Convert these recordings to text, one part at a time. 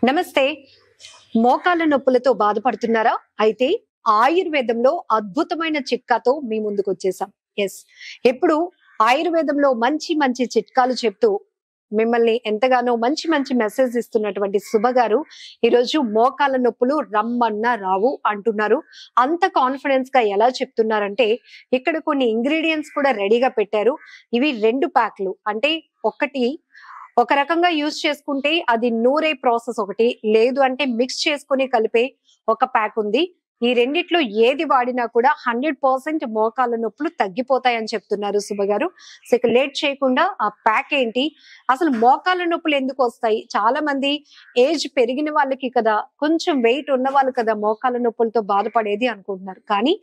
నమస్తే. మోకాళ్ళ నొప్పులతో బాధపడుతున్నారా? అయితే ఆయుర్వేదంలో అద్భుతమైన చిట్కాతో మీ ముందుకు వచ్చేసాం. ఎస్, ఎప్పుడు ఆయుర్వేదంలో మంచి మంచి చిట్కాలు చెప్తూ మిమ్మల్ని ఎంతగానో మంచి మంచి మెసేజ్ ఇస్తున్నటువంటి శుభ గారు ఈరోజు మోకాళ్ళ నొప్పులు రమ్మన్నా రావు అంటున్నారు. అంత కాన్ఫిడెన్స్ గా ఎలా చెప్తున్నారంటే ఇక్కడ కొన్ని ఇంగ్రీడియంట్స్ కూడా రెడీగా పెట్టారు. ఇవి 2 ప్యాక్లు, అంటే ఒకటి ఒక రకంగా యూజ్ చేసుకుంటే అది నూరే ప్రాసెస్ ఒకటి, లేదు అంటే మిక్స్ చేసుకుని కలిపే ఒక ప్యాక్ ఉంది. ఈ రెండిట్లో ఏది వాడినా కూడా 100% మోకాళ్ళ నొప్పులు తగ్గిపోతాయని చెప్తున్నారు శుభ గారు. సో ఇక లేట్ చేయకుండా ఆ ప్యాక్ ఏంటి, అసలు మోకాళ్ళ నొప్పులు ఎందుకు వస్తాయి? చాలా మంది ఏజ్ పెరిగిన వాళ్ళకి కదా, కొంచెం వెయిట్ ఉన్న వాళ్ళు కదా మోకాళ్ళ నొప్పులతో బాధపడేది అనుకుంటున్నారు. కానీ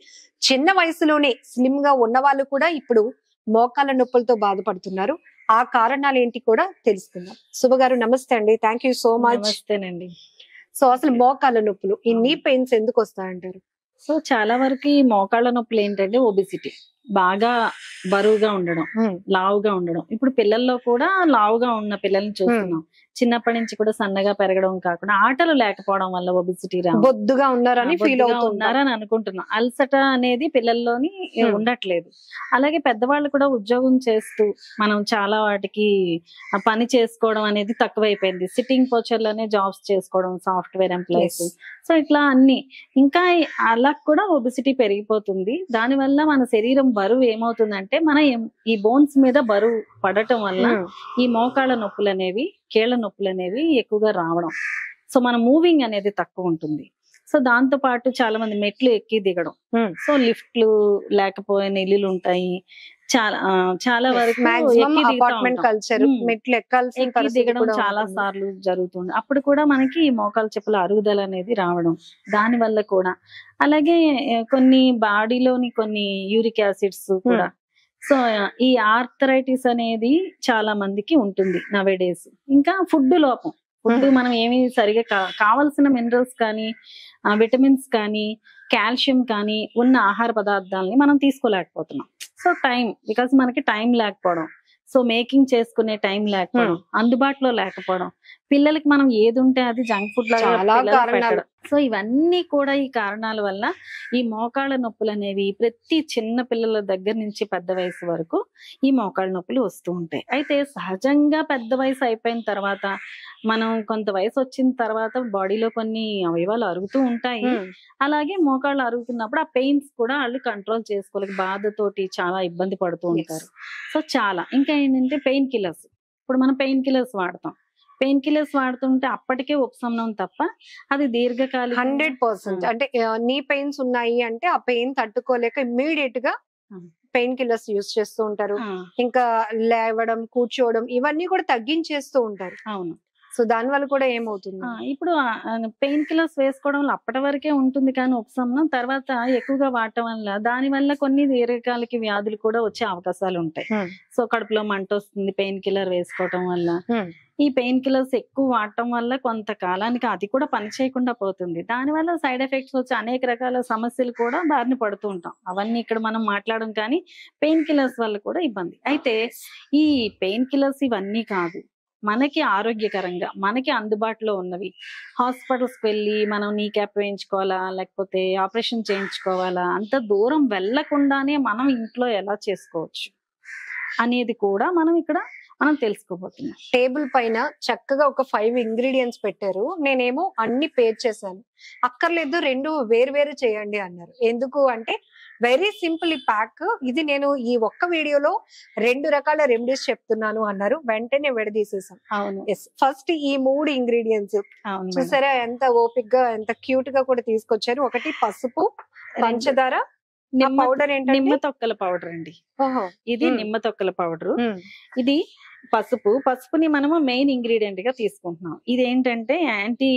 చిన్న వయసులోనే స్లిమ్ గా ఉన్న వాళ్ళు కూడా ఇప్పుడు మోకాళ్ళ నొప్పులతో బాధపడుతున్నారు. ఆ కారణాలు ఏంటి కూడా తెలుసుకుందాం. శుభ గారు నమస్తే అండి, థ్యాంక్ యూ సో మచ్. నమస్తేనండి. సో అసలు మోకాళ్ళ నొప్పులు, ఈ నీ పెయిన్స్ ఎందుకు వస్తాయంటారు? సో చాలా వరకు ఈ మోకాళ్ళ నొప్పులు ఏంటంటే ఒబిసిటీ, బాగా బరువుగా ఉండడం, లావుగా ఉండడం. ఇప్పుడు పిల్లల్లో కూడా లావుగా ఉన్న పిల్లల్ని చూస్తున్నాం. చిన్నప్పటి నుంచి కూడా సన్నగా పెరగడం కాకుండా ఆటలు లేకపోవడం వల్ల ఒబిసిటీ బొద్దుగా ఉన్నారని ఫీల్ ఉన్నారని అనుకుంటున్నాం. అలసట అనేది పిల్లల్లోని ఉండట్లేదు. అలాగే పెద్దవాళ్ళు కూడా ఉద్యోగం చేస్తూ మనం చాలా వాటికి పని చేసుకోవడం అనేది తక్కువైపోయింది. సిట్టింగ్ పోచర్లోనే జాబ్స్ చేసుకోవడం, సాఫ్ట్వేర్ ఎంప్లాయీస్. సో ఇట్లా అన్ని ఇంకా అలా కూడా ఒబిసిటీ పెరిగిపోతుంది. దానివల్ల మన శరీరం బరువు ఏమవుతుందంటే మన ఈ బోన్స్ మీద బరువు పడటం వల్ల ఈ మోకాళ్ళ నొప్పులు అనేవి, కీళ్ళ నొప్పులు అనేవి ఎక్కువగా రావడం. సో మన మూవింగ్ అనేది తక్కువ ఉంటుంది. సో దాంతో పాటు చాలా మంది మెట్లు ఎక్కి దిగడం, సో లిఫ్ట్లు లేకపోయిన ఇల్లులు ఉంటాయి. చాలా వరకు అపార్ట్మెంట్ కల్చర్, మెట్లు ఎక్కి దిగడం చాలా సార్లు జరుగుతుంది. అప్పుడు కూడా మనకి మోకాలు చెప్పుల అరుగుదల అనేది రావడం దాని వల్ల కూడా. అలాగే కొన్ని బాడీలోని కొన్ని యూరిక్ యాసిడ్స్ కూడా. సో ఈ ఆర్థరైటిస్ అనేది చాలా మందికి ఉంటుంది నవేడేస్. ఇంకా ఫుడ్ లోపం, ఫుడ్ మనం ఏమి సరిగా కావలసిన మినరల్స్ కానీ, విటమిన్స్ కానీ, కాల్షియం కానీ ఉన్న ఆహార పదార్థాలని మనం తీసుకోలేకపోతున్నాం. సో బికాస్ మనకి టైం లేకపోవడం, సో మేకింగ్ చేసుకునే టైం లేకపోవడం, అందుబాటులో లేకపోవడం, పిల్లలకి మనం ఏది ఉంటే అది జంక్ ఫుడ్ లాగా పెట్టడం. సో ఇవన్నీ కూడా ఈ కారణాల వల్ల ఈ మోకాళ్ళ నొప్పులు అనేవి ప్రతి చిన్న పిల్లల దగ్గర నుంచి పెద్ద వయసు వరకు ఈ మోకాళ్ళ నొప్పులు వస్తూ ఉంటాయి. అయితే సహజంగా పెద్ద వయసు అయిపోయిన తర్వాత, మనం కొంత వయసు వచ్చిన తర్వాత బాడీలో కొన్ని అవయవాలు అరుగుతూ ఉంటాయి. అలాగే మోకాళ్ళు అరుగుతున్నప్పుడు ఆ పెయిన్స్ కూడా వాళ్ళు కంట్రోల్ చేసుకోలేక బాధతోటి చాలా ఇబ్బంది పడుతూ ఉంటారు. సో చాలా ఇంకా ఏంటంటే పెయిన్ కిల్లర్స్. ఇప్పుడు మనం పెయిన్ కిల్లర్స్ వాడతాం. పెయిన్ కిల్లర్స్ వాడుతుంటే అప్పటికే ఉపశమనం తప్ప అది దీర్ఘకాలిక 100%. అంటే నీ పెయిన్స్ ఉన్నాయి అంటే ఆ పెయిన్ తట్టుకోలేక ఇమ్మీడియట్ గా పెయిన్ కిల్లర్స్ యూజ్ చేస్తూ ఉంటారు. ఇంకా లేవడం, కూర్చోవడం ఇవన్నీ కూడా తగ్గించేస్తూ ఉంటారు. అవును. సో దాని వల్ల కూడా ఏమవుతుంది, ఇప్పుడు పెయిన్ కిల్లర్స్ వేసుకోవడం వల్ల అప్పటి వరకే ఉంటుంది కానీ ఉపశమనం, తర్వాత ఎక్కువగా వాడటం వల్ల దాని వల్ల కొన్ని దీర్ఘకాలిక వ్యాధులు కూడా వచ్చే అవకాశాలు ఉంటాయి. సో కడుపులో మంట వస్తుంది పెయిన్ కిల్లర్ వేసుకోవటం వల్ల. ఈ పెయిన్ కిల్లర్స్ ఎక్కువ వాడటం వల్ల కొంతకాలానికి అది కూడా పని చేయకుండా పోతుంది. దానివల్ల సైడ్ ఎఫెక్ట్స్ వచ్చి అనేక రకాల సమస్యలు కూడా బారిన పడుతూ ఉంటాం. అవన్నీ ఇక్కడ మనం మాట్లాడడం కానీ పెయిన్ కిల్లర్స్ వల్ల కూడా ఇబ్బంది. అయితే ఈ పెయిన్ కిల్లర్స్ ఇవన్నీ కాదు, మనకి ఆరోగ్యకరంగా మనకి అందుబాటులో ఉన్నవి, హాస్పిటల్స్కి వెళ్ళి మనం నీ క్యాప్ వేయించుకోవాలా లేకపోతే ఆపరేషన్ చేయించుకోవాలా, అంత దూరం వెళ్లకుండానే మనం ఇంట్లో ఎలా చేసుకోవచ్చు అనేది కూడా మనం ఇక్కడ తెలుసుకోబోతున్నాం. టేబుల్ పైన చక్కగా ఒక 5 ఇంగ్రీడియంట్స్ పెట్టారు. నేనేమో అన్ని పేర్ చేశాను. అక్కర్లేదు 2 వేరు చేయండి అన్నారు. ఎందుకు అంటే వెరీ సింపుల్ ఈ ప్యాక్. ఇది నేను ఈ ఒక్క వీడియోలో 2 రకాల రెమెడీస్ చెప్తున్నాను అన్నారు. వెంటనే విడదీసేసాం. అవును. ఫస్ట్ ఈ 3 ఇంగ్రీడియంట్స్ చూసారా ఎంత ఓపిక్ గా, ఎంత క్యూట్ గా కూడా తీసుకొచ్చారు. ఒకటి పసుపు, పంచదార, పౌడర్ ఏంటంటే నిమ్మ తొక్కల పౌడర్ అండి. ఇది నిమ్మ తొక్కల పౌడర్. ఇది పసుపుని మనము మెయిన్ ఇంగ్రీడియంట్ గా తీసుకుంటున్నాం. ఇది ఏంటంటే యాంటీ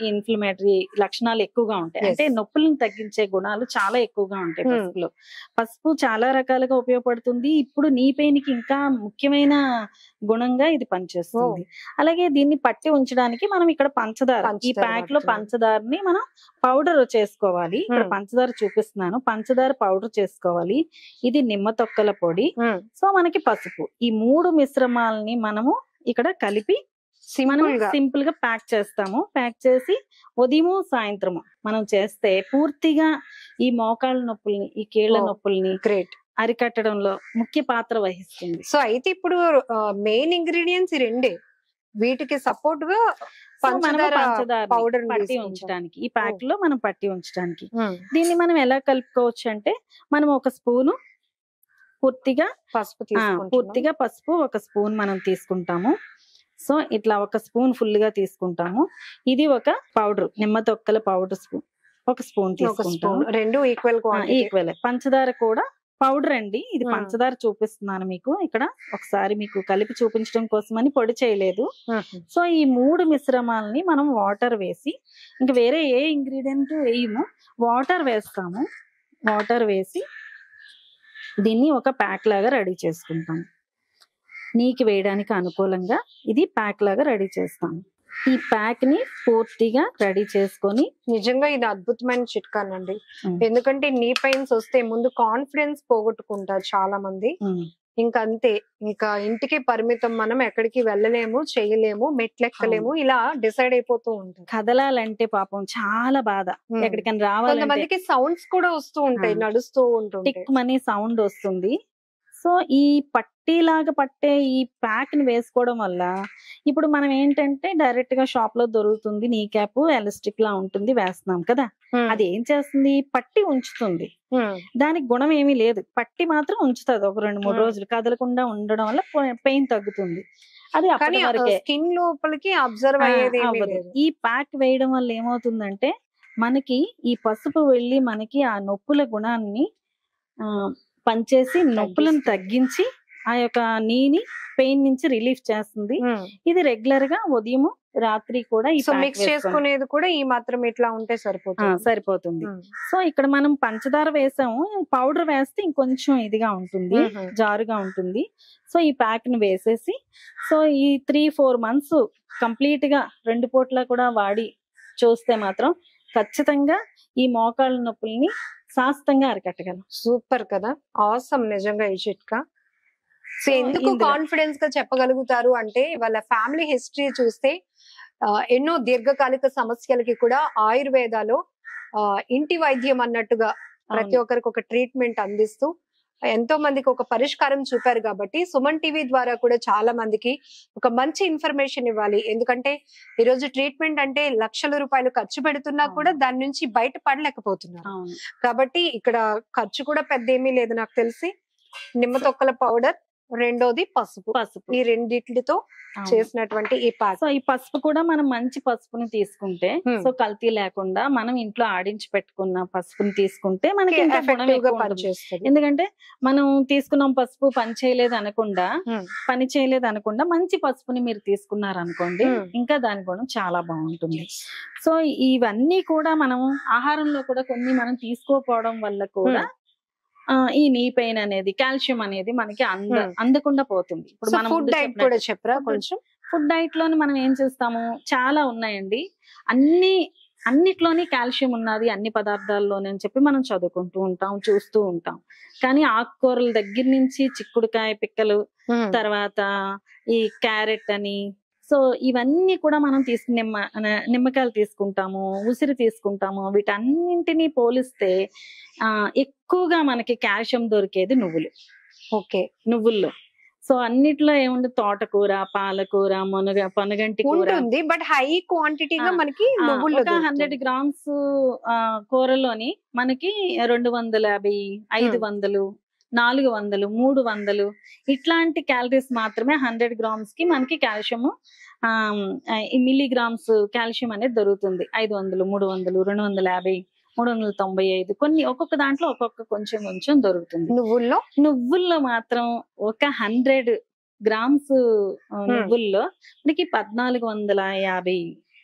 ఇన్ఫ్లమేటరీ లక్షణాలు ఎక్కువగా ఉంటాయి. అంటే నొప్పులను తగ్గించే గుణాలు చాలా ఎక్కువగా ఉంటాయి పసుపులో. పసుపు చాలా రకాలుగా ఉపయోగపడుతుంది. ఇప్పుడు నీ పెయిన్ కి ఇంకా ముఖ్యమైన గుణంగా ఇది పనిచేస్తుంది. అలాగే దీన్ని పట్టి ఉంచడానికి మనం ఇక్కడ పంచదార, ఈ ప్యాక్ లో పంచదారని మనం పౌడర్ చేసుకోవాలి. ఇక్కడ పంచదార చూపిస్తున్నాను, పంచదార పౌడర్ చేసుకోవాలి. ఇది నిమ్మ తొక్కల పొడి, సో మనకి పసుపు, ఈ 3 మిశ్రమాలని మనము ఇక్కడ కలిపి మనం సింపుల్ గా సింపుల్ గా ప్యాక్ చేస్తాము. ప్యాక్ చేసి ఉదయము సాయంత్రము మనం చేస్తే పూర్తిగా ఈ మోకాళ్ళ నొప్పుల్ని, ఈ కీళ్ల ఓ, నొప్పుల్ని గ్రేట్. అరికట్టడంలో ముఖ్య పాత్ర వహిస్తుంది. సో అయితే ఇప్పుడు మెయిన్ ఇంగ్రీడియంట్స్ ఈ రెండే, వీటికి సపోర్ట్ గా సో మనము పంచదార పంచదార పౌడర్ పట్టి ఉంచడానికి, ఈ ప్యాక్ లో మనం పట్టి ఉంచడానికి దీన్ని మనం ఎలా కలుపుకోవచ్చు అంటే, మనం ఒక స్పూను పూర్తిగా పసుపు తీసుకుంటున్నాం. పూర్తిగా పసుపు ఒక స్పూన్ మనం తీసుకుంటాము. సో ఇట్లా ఒక స్పూన్ ఫుల్ గా తీసుకుంటాము. ఇది ఒక పౌడర్, నిమ్మ తొక్కల పౌడర్ స్పూన్ ఒక స్పూన్ ఒక తీసుకుంటాము. స్పూన్, రెండు ఈక్వల్ క్వాంటిటీ. ఈక్వల్. పంచదార కూడా పౌడర్ అండి, ఇది Hmm. పంచదార చూపిస్తున్నాను మీకు ఇక్కడ. ఒకసారి మీకు కలిపి చూపించడం కోసమని పొడి చేయలేదు. సో ఈ 3 మిశ్రమాలని మనం వాటర్ వేసి, ఇంకా వేరే ఏ ఇంగ్రీడియంట్ వేయము, వాటర్ వేస్తాము. వాటర్ వేసి దీన్ని ఒక ప్యాక్ లాగా రెడీ చేసుకుంటాం. నీకు వేయడానికి అనుకూలంగా ఇది ప్యాక్ లాగా రెడీ చేస్తాము. ఈ ప్యాక్ ని పూర్తిగా రెడీ చేసుకొని, నిజంగా ఇది అద్భుతమైన చిట్కానండి. ఉమ్, ఎందుకంటే నీ పెయిన్స్ వస్తే ముందు కాన్ఫిడెన్స్ పోగొట్టుకుంటారు చాలా మంది. ఉమ్, ఇంకా అంతే, ఇంకా ఇంటికి పరిమితం, మనం ఎక్కడికి వెళ్ళలేము, చేయలేము, మెట్లెక్కలేము, ఇలా డిసైడ్ అయిపోతూ ఉంటారు. కదలాలంటే పాపం చాలా బాధ. ఉమ్. ఎక్కడికైనా రావాలంటే కొంతమందికి సౌండ్స్ కూడా వస్తూ ఉంటాయి నడుస్తూ ఉంటుంటే. టిక్ మనీ సౌండ్ వస్తుంది. సో ఈ పట్టీలాగా పట్టే ఈ ప్యాక్ ని వేసుకోవడం వల్ల ఇప్పుడు మనం ఏంటంటే డైరెక్ట్ గా షాప్ లో దొరుకుతుంది, నీ క్యాప్ ఎలాస్టిక్ లా ఉంటుంది, వేస్తున్నాం కదా. అది ఏం చేస్తుంది, పట్టి ఉంచుతుంది. దానికి గుణం ఏమీ లేదు, పట్టి మాత్రం ఉంచుతుంది ఒక 2-3 రోజులు. కదలకుండా ఉండడం వల్ల పెయిన్ తగ్గుతుంది. అది కానీ అప్పటి వరకే, స్కిన్ లోపలికి అబ్జర్వ్ అయ్యేది ఏమీ అవ్వదు. లేదు. ఈ ప్యాక్ వేయడం వల్ల ఏమవుతుందంటే, మనకి ఈ పసుపు వెళ్ళి మనకి ఆ నొప్పుల గుణాన్ని పనిచేసి నొప్పులను తగ్గించి ఆ యొక్క నీని పెయిన్ నుంచి రిలీఫ్ చేస్తుంది. ఇది రెగ్యులర్ గా ఉదయం రాత్రి కూడా ఈ సో pack మిక్స్ వేసుకోండి. చేసుకునేది కూడా ఈ మాత్రం ఇట్లా ఉంటే సరిపోతుంది. సరిపోతుంది. సో ఇక్కడ మనం పంచదార వేసాము, పౌడర్ వేస్తే ఇంకొంచెం ఇదిగా ఉంటుంది, జారుగా ఉంటుంది. సో ఈ ప్యాక్ ని వేసేసి, సో ఈ 3-4 మంత్స్ కంప్లీట్ గా 2 పూట్ల కూడా వాడి చూస్తే మాత్రం ఖచ్చితంగా ఈ మోకాళ్ళ నొప్పుల్ని శాస్త్రంగా అరికట్టగలం. సూపర్ కదా, ఆసమ్ నిజంగా ఈ చిట్కా. సో ఎందుకు ఇందులో- కాన్ఫిడెన్స్ గా చెప్పగలుగుతారు అంటే, వాళ్ళ ఫ్యామిలీ హిస్టరీ చూస్తే ఎన్నో దీర్ఘకాలిక సమస్యలకి కూడా ఆయుర్వేదాలో ఇంటి వైద్యం అన్నట్టుగా ప్రతి ఒక్కరికి ఒక ట్రీట్మెంట్ అందిస్తూ ఎంతో మందికి ఒక పరిష్కారం చూపారు. కాబట్టి సుమన్ టీవీ ద్వారా కూడా చాలా మందికి ఒక మంచి ఇన్ఫర్మేషన్ ఇవ్వాలి. ఎందుకంటే ఈ రోజు ట్రీట్మెంట్ అంటే లక్షల రూపాయలు ఖర్చు పెడుతున్నా కూడా దాని నుంచి బయట పడలేకపోతున్నారు. అవును. కాబట్టి ఇక్కడ ఖర్చు కూడా పెద్ద ఏమీ లేదు నాకు తెలిసి. నిమ్మ తొక్కల పౌడర్, రెండోది పసుపు, పసుపు. ఈ రెండిట్లతో అవును. చేసినటువంటి ఈ ప్యాక్. సో ఈ పసుపు కూడా మనం మంచి పసుపుని తీసుకుంటే, సో కల్తీ లేకుండా మనం ఇంట్లో ఆడించి పెట్టుకున్న పసుపుని తీసుకుంటే మనకి ఇంకా గుణం ఎఫెక్టివ్ గా ఎక్కువ ఉంటుంది. పనిచేస్తుంది. ఎందుకంటే మనం తీసుకున్నాం పసుపు పని చేయలేదు అనకుండా మంచి పసుపుని మీరు తీసుకున్నారు అనుకోండి, ఇంకా దాని గుణం చాలా బాగుంటుంది. సో ఇవన్నీ కూడా మనం ఆహారంలో కూడా కొన్ని మనం తీసుకోకపోవడం వల్ల కూడా ఈ నీ పెయిన్ అనేది, కాల్షియం అనేది మనకి అందకుండా పోతుంది. ఇప్పుడు మనం ఫుడ్ డైట్ కూడా చెప్పరా కొంచెం? ఫుడ్ డైట్ లోని మనం ఏం చేస్తాము, చాలా ఉన్నాయండి, అన్నిట్లోని కాల్షియం ఉన్నది అన్ని పదార్థాల్లోనే అని చెప్పి మనం చదువుకుంటూ ఉంటాం, చూస్తూ ఉంటాం. కానీ ఆకుకూరల దగ్గర నుంచి చిక్కుడుకాయ పిక్కలు, తర్వాత ఈ క్యారెట్ అని, సో ఇవన్నీ కూడా మనం నిమ్మకాయలు తీసుకుంటాము, ఉసిరి తీసుకుంటాము. వీటన్నింటినీ పోలిస్తే ఎక్కువగా మనకి కాల్షియం దొరికేది నువ్వులు. ఓకే, నువ్వుల్లో. సో అన్నిట్లో ఏముంది, తోటకూర, పాలకూర, పొనగంటి కూర ఉంటుంది, బట్ హై క్వాంటిటీగా మనకి నువ్వులు 100 గ్రామ్స్ కూరలోని మనకి 250, 500, 400, 300 ఇట్లాంటి క్యాలరీస్ మాత్రమే 100 గ్రామ్స్ కి మనకి కాల్షియం, మిల్లీగ్రామ్స్ కాల్షియం అనేది దొరుకుతుంది. 500, 300, 250, 395 కొన్ని ఒక్కొక్క దాంట్లో ఒక్కొక్క కొంచెం దొరుకుతుంది. నువ్వుల్లో మాత్రం ఒక 100 గ్రామ్స్ నువ్వుల్లో మనకి 1450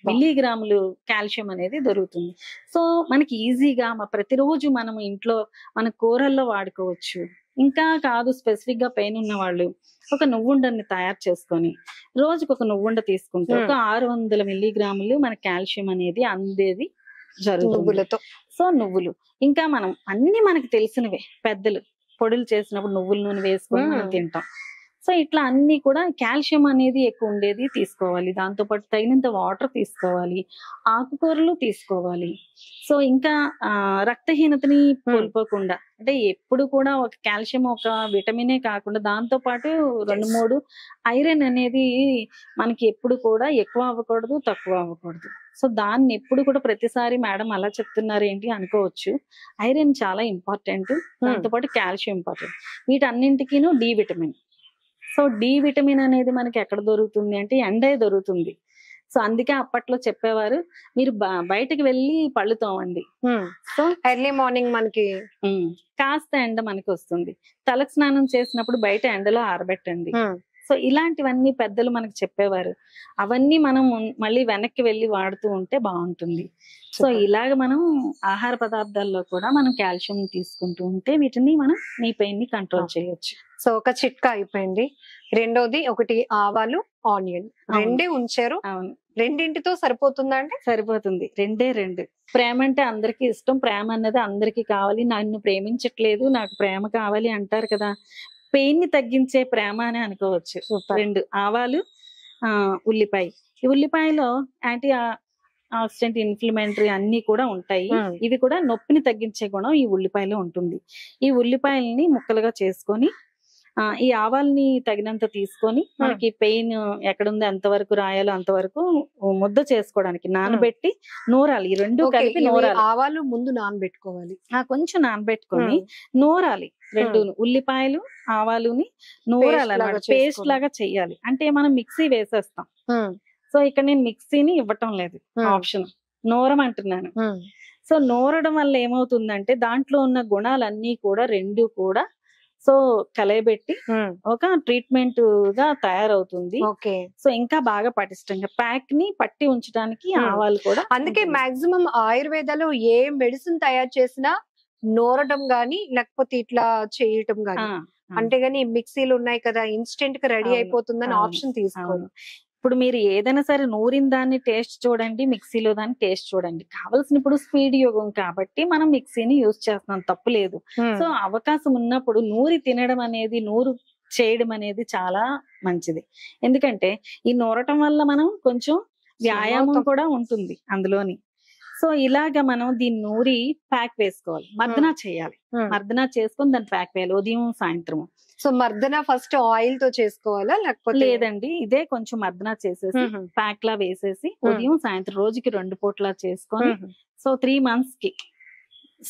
మిల్లీగ్రాములు కాల్షియం అనేది దొరుకుతుంది. సో మనకి ఈజీగా ప్రతిరోజు మనం ఇంట్లో మన కూరల్లో వాడుకోవచ్చు. ఇంకా కాదు, స్పెసిఫిక్ గా పెయిన్ ఉన్న వాళ్ళు ఒక నువ్వుండని తయారు చేసుకొని రోజుకు ఒక నువ్వుండ తీసుకుంటే ఒక 600 మిల్లీగ్రాములు మన కాల్షియం అనేది అందేది జరుగుతుంది. సో నువ్వులు ఇంకా మనం అన్ని మనకి తెలిసినవే, పెద్దలు పొడులు చేసినప్పుడు నువ్వుల నూనె వేసుకొని మనం తింటాం. సో ఇట్లా అన్ని కూడా కాల్షియం అనేది ఎక్కువ ఉండేది తీసుకోవాలి, దాంతో పాటు తగినంత వాటర్ తీసుకోవాలి, ఆకుకూరలు తీసుకోవాలి. సో ఇంకా రక్తహీనతని కోల్పోకుండా, అంటే ఎప్పుడు కూడా ఒక కాల్షియం ఒక విటమినే కాకుండా దాంతో పాటు 2-3 ఐరన్ అనేది మనకి ఎప్పుడు కూడా ఎక్కువ అవ్వకూడదు, తక్కువ అవ్వకూడదు. సో దాన్ని ఎప్పుడు కూడా ప్రతిసారి మేడం అలా చెప్తున్నారు ఏంటి అనుకోవచ్చు. ఐరన్ చాలా ఇంపార్టెంట్, దాంతో పాటు కాల్షియం ఇంపార్టెంట్. వీటన్నింటికీను D vitamin. So D vitamin అనేది మనకి ఎక్కడ దొరుకుతుంది అంటే ఎండే దొరుకుతుంది. సో అందుకే అప్పట్లో చెప్పేవారు మీరు బయటకు వెళ్ళి పళ్ళు తోమండి. సో ఎర్లీ మార్నింగ్ మనకి కాస్త ఎండ మనకి వస్తుంది, తలకు స్నానం చేసినప్పుడు బయట ఎండలో ఆరబెట్టండి. సో ఇలాంటివన్నీ పెద్దలు మనకు చెప్పేవారు. అవన్నీ మనం మళ్ళీ వెనక్కి వెళ్ళి వాడుతూ ఉంటే బాగుంటుంది. సో ఇలాగ మనం ఆహార పదార్థాల్లో కూడా మనం కాల్షియం తీసుకుంటూ ఉంటే వీటిని మనం నీ పెయిన్ ని కంట్రోల్ చేయొచ్చు. సో ఒక చిట్కా అయిపోయింది. రెండోది ఒకటి ఆవాలు, ఆనియన్ రెండే ఉంచారు. అవును, రెండింటితో సరిపోతుందా అండి? సరిపోతుంది. రెండు. ప్రేమ అంటే అందరికి ఇష్టం, ప్రేమ అన్నది అందరికి కావాలి. నన్ను ప్రేమించట్లేదు, నాకు ప్రేమ కావాలి అంటారు కదా, పెయిన్ ని తగ్గించే ప్రేమ అని అనుకోవచ్చు. 2 ఆవాలు, ఉల్లిపాయ. ఈ ఉల్లిపాయలో యాంటీ ఆక్సిడెంట్, ఇన్ఫ్లమేటరీ అన్ని కూడా ఉంటాయి. ఇవి కూడా నొప్పిని తగ్గించే గుణం ఈ ఉల్లిపాయలో ఉంటుంది. ఈ ఉల్లిపాయల్ని ముక్కలుగా చేసుకొని ఈ ఆవాల్ని తగినంత తీసుకొని మనకి పెయిన్ ఎక్కడుందో ఎంతవరకు రాయాలో అంతవరకు ముద్ద చేసుకోవడానికి నానబెట్టి నూరాలి. ఈ 2 కలిపి నూరాలి. ఆవాలు ముందు నానబెట్టుకోవాలి, కొంచెం నానబెట్టుకొని నూరాలి. 2 ఉల్లిపాయలు, ఆవాలుని నూరాలన్నమాట, పేస్ట్ లాగా చెయ్యాలి. అంటే మనం మిక్సీ వేసేస్తాం. సో ఇక్కడ నేను మిక్సీని ఇవ్వటం లేదు, ఆప్షన్, నూరమంటున్నాను. సో నూరడం వల్ల ఏమవుతుందంటే దాంట్లో ఉన్న గుణాలన్నీ కూడా 2 కూడా సో కలయబెట్టి ఒక ట్రీట్మెంట్ గా తయారవుతుంది. సో ఇంకా బాగా పటిష్టంగా ప్యాక్ ని పట్టి ఉంచడానికి ఆవాలు కూడా. అందుకే మాక్సిమం ఆయుర్వేదాలో ఏ మెడిసిన్ తయారు చేసినా నూరడం గాని లేకపోతే ఇట్లా చేయటం గాని, అంతేగాని మిక్సీలు ఉన్నాయి కదా ఇన్స్టెంట్ గా రెడీ అయిపోతుందని ఆప్షన్ తీసుకోవాలి. ఇప్పుడు మీరు ఏదైనా సరే నూరిన దాన్ని టేస్ట్ చూడండి, మిక్సీలో దాన్ని టేస్ట్ చూడండి. కావాల్సిన ఇప్పుడు స్పీడ్ యుగం కాబట్టి మనం మిక్సీని యూజ్ చేస్తున్నాం, తప్పు లేదు. సో అవకాశం ఉన్నప్పుడు నూరి తినడం అనేది, నూరు చేయడం అనేది చాలా మంచిది. ఎందుకంటే ఈ నూరటం వల్ల మనం కొంచెం వ్యాయామం కూడా ఉంటుంది అందులోని. సో ఇలాగ మనం దీన్ని నూరి ప్యాక్ వేసుకోవాలి, మర్దనా చేయాలి. మర్దనా చేసుకొని దాన్ని ప్యాక్ వేయాలి ఉదయం సాయంత్రం. సో మర్దన ఫస్ట్ ఆయిల్ తో చేసుకోవాలా లేకపోతే? లేదండి, ఇదే కొంచెం మర్దన చేసేసి ప్యాక్ లా వేసేసి ఉదయం సాయంత్రం రోజుకి 2 పూట్లా చేసుకొని సో 3 months కి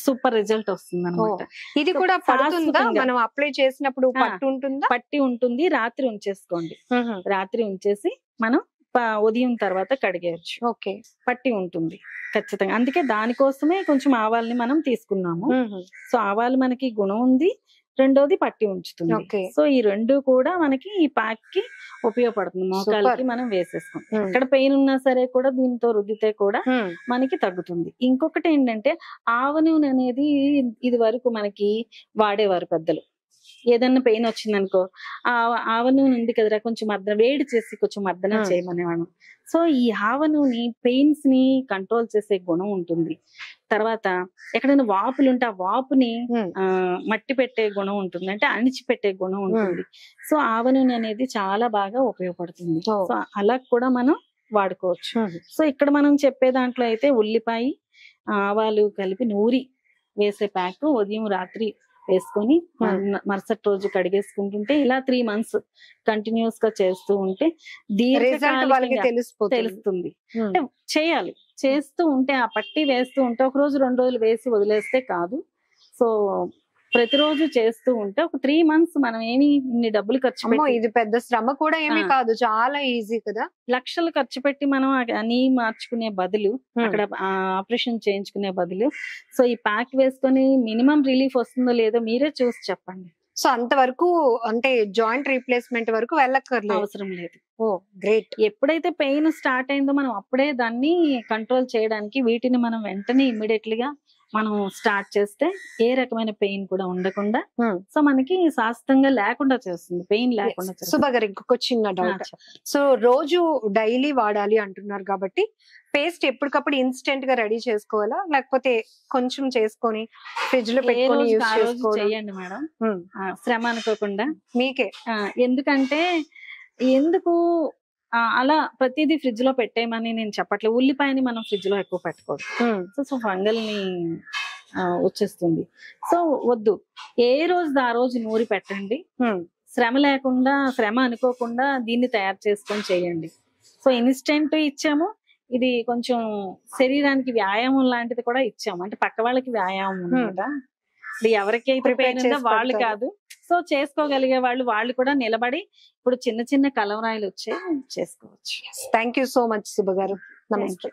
సూపర్ రిజల్ట్ వస్తుంది అనమాట. ఇది కూడా పడుతుందా? మనం అప్లై చేసినప్పుడు పట్టు ఉంటుందా? పట్టి ఉంటుంది. రాత్రి ఉంచేసుకోండి, రాత్రి ఉంచేసి మనం ఉదయం తర్వాత కడిగేయచ్చు. ఓకే, పట్టి ఉంటుంది ఖచ్చితంగా. అందుకే దానికోసమే కొంచెం ఆవాల్ని మనం తీసుకున్నాము. సో ఆవాలు మనకి గుణం ఉంది, రెండోది పట్టి ఉంచుతుంది. సో ఈ 2 కూడా మనకి ఈ ప్యాక్ కి ఉపయోగపడుతుంది. మోకాలకి మనం వేసేసుకుంటాం. ఎక్కడ పెయిన్ ఉన్నా సరే కూడా దీంతో రుద్దితే కూడా మనకి తగ్గుతుంది. ఇంకొకటి ఏంటంటే ఆవ నూనె అనేది ఇది వరకు మనకి వాడేవారు పెద్దలు. ఏదన్నా పెయిన్ వచ్చిందనుకో ఆవ నూనె ఉంది కదరా, కొంచెం మర్దన వేడి చేసి కొంచెం మర్దన చేయమనేవాడు. సో ఈ ఆవ నూనె పెయిన్స్ ని కంట్రోల్ చేసే గుణం ఉంటుంది. తర్వాత ఎక్కడైనా వాపులు ఉంటే ఆ వాపుని మట్టి పెట్టే గుణం ఉంటుంది, అంటే అణిచిపెట్టే గుణం ఉంటుంది. సో ఆవ నూనె అనేది చాలా బాగా ఉపయోగపడుతుంది. సో అలా కూడా మనం వాడుకోవచ్చు. సో ఇక్కడ మనం చెప్పే దాంట్లో అయితే ఉల్లిపాయ, ఆవాలు కలిపి నూరి వేసే ప్యాక్ ఉదయం రాత్రి వేసుకొని మరుసటి రోజు కడిగేసుకుంటుంటే ఇలా 3 months కంటిన్యూస్ గా చేస్తూ ఉంటే తెలుస్తుంది. అంటే చేయాలి, చేస్తూ ఉంటే ఆ పట్టి వేస్తూ ఉంటే ఒక రోజు 2 రోజులు వేసి వదిలేస్తే కాదు. సో ప్రతిరోజు చేస్తూ ఉంటే ఒక 3 months మనం ఏమి ఇన్ని డబ్బులు ఖర్చు పెట్టి, ఇది పెద్ద శ్రమ కూడా ఏమీ కాదు, చాలా ఈజీ కదా. లక్షలు ఖర్చు పెట్టి మనం అన్ని మార్చుకునే బదులు, అక్కడ ఆపరేషన్ చేయించుకునే బదులు సో ఈ ప్యాక్ వేసుకొని మినిమం రిలీఫ్ వస్తుందో లేదో మీరే చూసి చెప్పండి. సో అంతవరకు అంటే జాయింట్ రీప్లేస్మెంట్ వరకు వెళ్ళక్కర్లేదు, అవసరం లేదు. ఓ గ్రేట్. ఎప్పుడైతే పెయిన్ స్టార్ట్ అయిందో మనం అప్పుడే దాన్ని కంట్రోల్ చేయడానికి వీటిని మనం వెంటనే ఇమ్మీడియట్ గా మనం స్టార్ట్ చేస్తే ఏ రకమైన పెయిన్ కూడా ఉండకుండా Hmm. సో మనకి శాస్త్రంగా లేకుండా చేస్తుంది, పెయిన్ లేకుండా చేస్తుంది. సుభా గారు ఇంకొక చిన్న డౌట్. సో రోజు డైలీ వాడాలి అంటున్నారు కాబట్టి పేస్ట్ ఎప్పటికప్పుడు ఇన్స్టెంట్ గా రెడీ చేసుకోవాలా, లేకపోతే కొంచెం చేసుకొని ఫ్రిడ్జ్ లో ఏ పెట్టుకొని రోజు యూస్ ఆ రోజు చేసుకోవడం? చేయండి మేడం, శ్రమ అనుకోకుండా. మీకే. ఎందుకంటే ఎందుకు అలా ప్రతిదీ ఫ్రిడ్జ్ లో పెట్టేయమని నేను చెప్పట్లేదు. ఉల్లిపాయని మనం ఫ్రిడ్జ్ లో ఎక్కువ పెట్టుకోవడం, సో ఫంగల్ ని వచ్చేస్తుంది. సో వద్దు, ఏ రోజు ఆ రోజు నూరి పెట్టండి. శ్రమ లేకుండా, శ్రమ అనుకోకుండా దీన్ని తయారు చేసుకొని చేయండి. సో ఇన్స్టెంట్ ఇచ్చాము, ఇది కొంచెం శరీరానికి వ్యాయామం లాంటిది కూడా ఇచ్చాము, అంటే పక్క వాళ్ళకి వ్యాయామం అన్నమాట. ఇది ఎవరికైతే పెయిన్ ఉందో వాళ్ళు కాదు, సో చేసుకోగలిగే వాళ్ళు కూడా నిలబడి ఇప్పుడు చిన్న చిన్న కలవరాయిలు వచ్చే చేసుకోవచ్చు. Thank you so much Subha గారు. నమస్తే.